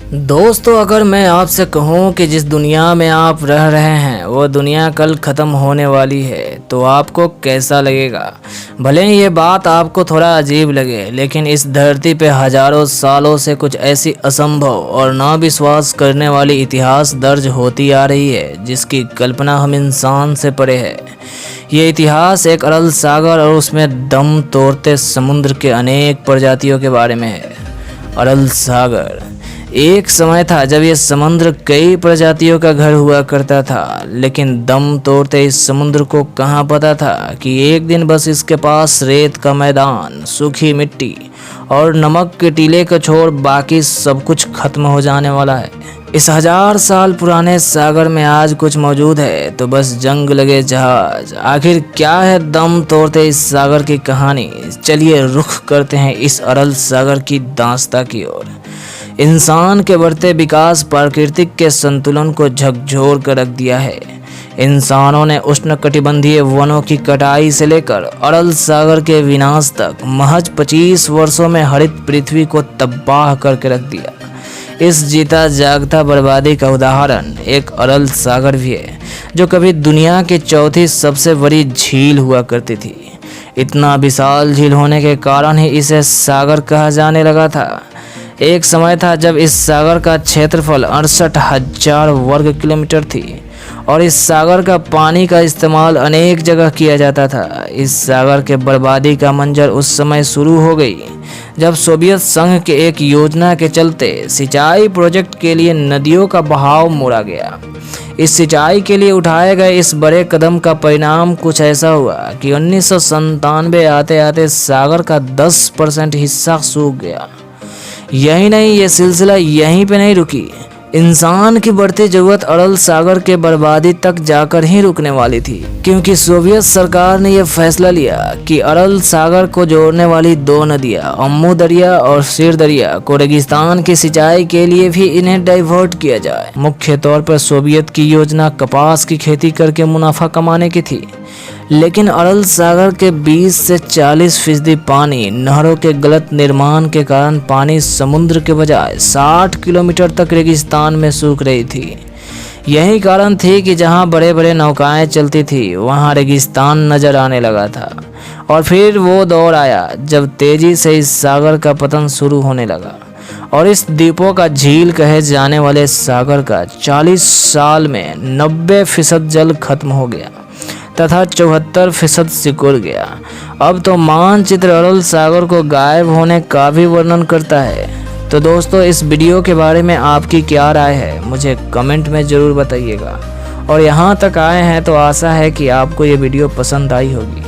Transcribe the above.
दोस्तों, अगर मैं आपसे कहूं कि जिस दुनिया में आप रह रहे हैं वो दुनिया कल ख़त्म होने वाली है तो आपको कैसा लगेगा। भले ही ये बात आपको थोड़ा अजीब लगे, लेकिन इस धरती पे हजारों सालों से कुछ ऐसी असंभव और ना विश्वास करने वाली इतिहास दर्ज होती आ रही है जिसकी कल्पना हम इंसान से परे है। ये इतिहास एक अरल सागर और उसमें दम तोड़ते समुद्र के अनेक प्रजातियों के बारे में है। अरल सागर एक समय था जब यह समुद्र कई प्रजातियों का घर हुआ करता था, लेकिन दम तोड़ते इस समुद्र को कहाँ पता था कि एक दिन बस इसके पास रेत का मैदान, सूखी मिट्टी और नमक के टीले को छोड़ बाकी सब कुछ खत्म हो जाने वाला है। इस 1000 साल पुराने सागर में आज कुछ मौजूद है तो बस जंग लगे जहाज। आखिर क्या है दम तोड़ते इस सागर की कहानी? चलिए रुख करते हैं इस अरल सागर की दास्तां की ओर। इंसान के बढ़ते विकास प्राकृतिक के संतुलन को झकझोर कर रख दिया है। इंसानों ने उष्णकटिबंधीय वनों की कटाई से लेकर अरल सागर के विनाश तक महज 25 वर्षों में हरित पृथ्वी को तबाह करके रख दिया। इस जीता जागता बर्बादी का उदाहरण एक अरल सागर भी है, जो कभी दुनिया की चौथी सबसे बड़ी झील हुआ करती थी। इतना विशाल झील होने के कारण ही इसे सागर कहा जाने लगा था। एक समय था जब इस सागर का क्षेत्रफल 68,000 वर्ग किलोमीटर थी और इस सागर का पानी का इस्तेमाल अनेक जगह किया जाता था। इस सागर के बर्बादी का मंजर उस समय शुरू हो गई जब सोवियत संघ के एक योजना के चलते सिंचाई प्रोजेक्ट के लिए नदियों का बहाव मोड़ा गया। इस सिंचाई के लिए उठाए गए इस बड़े कदम का परिणाम कुछ ऐसा हुआ कि 1997 आते आते सागर का 10% हिस्सा सूख गया। यही नहीं, ये सिलसिला यहीं पे नहीं रुकी। इंसान की बढ़ती जरूरत अरल सागर के बर्बादी तक जाकर ही रुकने वाली थी, क्योंकि सोवियत सरकार ने यह फैसला लिया कि अरल सागर को जोड़ने वाली 2 नदियां अम्मू दरिया और सिर दरिया को रेगिस्तान की सिंचाई के लिए भी इन्हें डाइवर्ट किया जाए। मुख्य तौर पर सोवियत की योजना कपास की खेती करके मुनाफा कमाने की थी, लेकिन अरल सागर के 20 से 40% पानी नहरों के गलत निर्माण के कारण पानी समुद्र के बजाय 60 किलोमीटर तक रेगिस्तान में सूख रही थी। यही कारण थी कि जहां बड़े बड़े नौकाएं चलती थी वहां रेगिस्तान नजर आने लगा था। और फिर वो दौर आया जब तेजी से इस सागर का पतन शुरू होने लगा और इस द्वीपों का झील कहे जाने वाले सागर का 40 साल में 90% जल खत्म हो गया तथा 74% सिकुड़ गया। अब तो मानचित्र अरल सागर को गायब होने का भी वर्णन करता है। तो दोस्तों, इस वीडियो के बारे में आपकी क्या राय है, मुझे कमेंट में ज़रूर बताइएगा। और यहाँ तक आए हैं तो आशा है कि आपको ये वीडियो पसंद आई होगी।